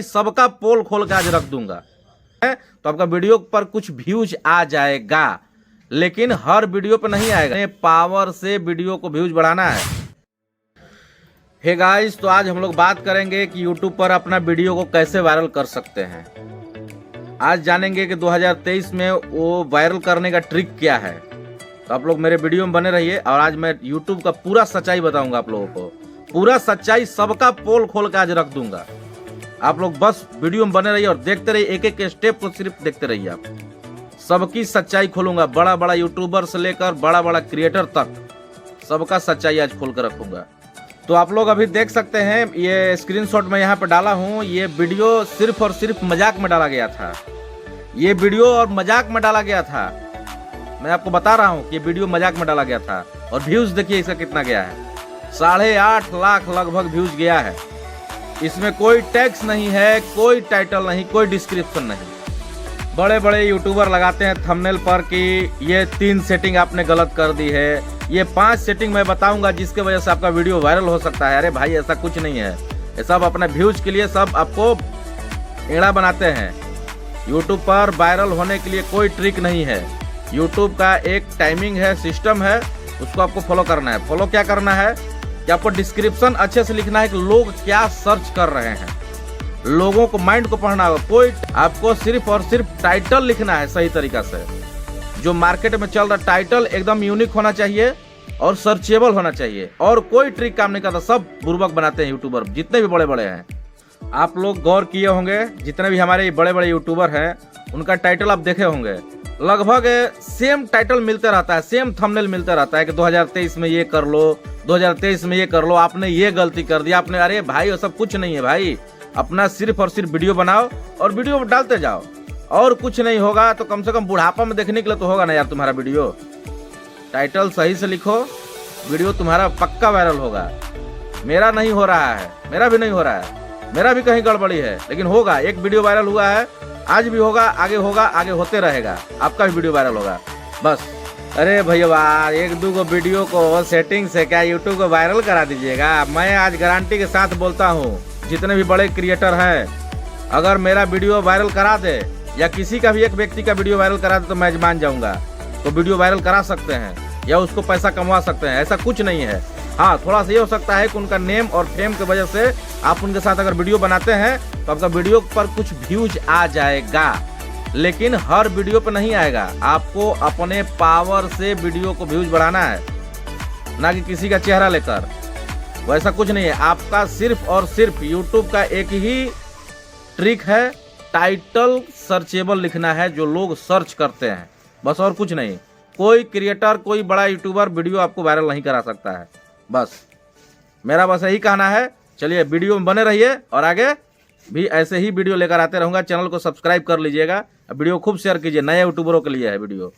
सबका पोल खोल के आज रख दूंगा तो आपका वीडियो पर कुछ व्यूज आ जाएगा, लेकिन हर वीडियो पे नहीं आएगा। पावर से वीडियो को व्यूज बढ़ाना है। हे गाइस, तो आज हम लोग बात करेंगे कि YouTube पर अपना वीडियो को कैसे वायरल कर सकते हैं। आज जानेंगे कि 2023 में वो वायरल करने का ट्रिक क्या है। तो आप लोग मेरे वीडियो में बने रहिए और आज मैं YouTube का पूरा सच्चाई बताऊंगा आप लोगों को। पूरा सच्चाई, सबका पोल खोल के आज रख दूंगा। आप लोग बस वीडियो में बने रहिए और देखते रहिए, एक एक स्टेप को सिर्फ देखते रहिए। आप सबकी सच्चाई खोलूंगा, बड़ा बड़ा यूट्यूबर से लेकर बड़ा बड़ा क्रिएटर तक सबका सच्चाई आज खोल कर रखूंगा। तो आप लोग अभी देख सकते हैं, ये स्क्रीनशॉट मैं यहाँ पे डाला हूँ। ये वीडियो सिर्फ और सिर्फ मजाक में डाला गया था। ये वीडियो और मजाक में डाला गया था। मैं आपको बता रहा हूँ कि ये वीडियो मजाक में डाला गया था। और व्यूज देखिए इसका कितना गया है, 8.5 लाख लगभग व्यूज गया है। इसमें कोई टैक्स नहीं है, कोई टाइटल नहीं, कोई डिस्क्रिप्शन नहीं। बड़े बड़े यूट्यूबर लगाते हैं थंबनेल पर कि ये 3 सेटिंग आपने गलत कर दी है, ये 5 सेटिंग मैं बताऊंगा जिसके वजह से आपका वीडियो वायरल हो सकता है। अरे भाई, ऐसा कुछ नहीं है। ये सब अपने व्यूज के लिए सब आपको एड़ा बनाते हैं। यूट्यूब पर वायरल होने के लिए कोई ट्रिक नहीं है। यूट्यूब का एक टाइमिंग है, सिस्टम है, उसको आपको फॉलो करना है। फॉलो क्या करना है कि आपको डिस्क्रिप्शन अच्छे से लिखना है कि लोग क्या सर्च कर रहे हैं। लोगों को माइंड को पढ़ना होगा। कोई आपको सिर्फ और सिर्फ टाइटल लिखना है सही तरीका से। जो मार्केट में चल रहा टाइटल एकदम यूनिक होना चाहिए और सर्चेबल होना चाहिए। और कोई ट्रिक काम नहीं करता। सब बुर्बक बनाते हैं यूट्यूबर, जितने भी बड़े बड़े हैं। आप लोग गौर किए होंगे, जितने भी हमारे बड़े बड़े यूट्यूबर हैं उनका टाइटल आप देखे होंगे, लगभग सेम टाइटल मिलते रहता है, सेम थंबनेल मिलता रहता है कि 2023 में ये कर लो, 2023 में ये कर लो, आपने ये गलती कर दी आपने। अरे भाई, वो सब कुछ नहीं है भाई। अपना सिर्फ और सिर्फ वीडियो बनाओ और वीडियो डालते जाओ, और कुछ नहीं होगा। तो कम से कम बुढ़ापा में देखने के लिए तो होगा ना यार तुम्हारा वीडियो। टाइटल सही से लिखो, वीडियो तुम्हारा पक्का वायरल होगा। मेरा नहीं हो रहा है, मेरा भी नहीं हो रहा है, मेरा भी कहीं गड़बड़ी है, लेकिन होगा। एक वीडियो वायरल हुआ है, आज भी होगा, आगे होते रहेगा। आपका भी वीडियो वायरल होगा बस। अरे भैया, 1-2 वीडियो को सेटिंग से क्या यूट्यूब को वायरल करा दीजिएगा। मैं आज गारंटी के साथ बोलता हूँ, जितने भी बड़े क्रिएटर हैं, अगर मेरा वीडियो वायरल करा दे या किसी का भी एक व्यक्ति का वीडियो वायरल करा दे तो मैं मान जाऊंगा। तो वीडियो वायरल करा सकते हैं या उसको पैसा कमवा सकते हैं, ऐसा कुछ नहीं है। हाँ, थोड़ा सा ये हो सकता है कि उनका नेम और फेम की वजह से आप उनके साथ अगर वीडियो बनाते हैं तो आपका वीडियो पर कुछ व्यूज आ जाएगा, लेकिन हर वीडियो पर नहीं आएगा। आपको अपने पावर से वीडियो को व्यूज बढ़ाना है, ना कि किसी का चेहरा लेकर। वैसा कुछ नहीं है। आपका सिर्फ और सिर्फ यूट्यूब का एक ही ट्रिक है, टाइटल सर्चेबल लिखना है, जो लोग सर्च करते हैं, बस, और कुछ नहीं। कोई क्रिएटर, कोई बड़ा यूट्यूबर वीडियो आपको वायरल नहीं करा सकता है। बस मेरा बस यही कहना है। चलिए, वीडियो में बने रहिए और आगे भी ऐसे ही वीडियो लेकर आते रहूँगा। चैनल को सब्सक्राइब कर लीजिएगा, वीडियो खूब शेयर कीजिए। नए यूट्यूबरों के लिए है वीडियो।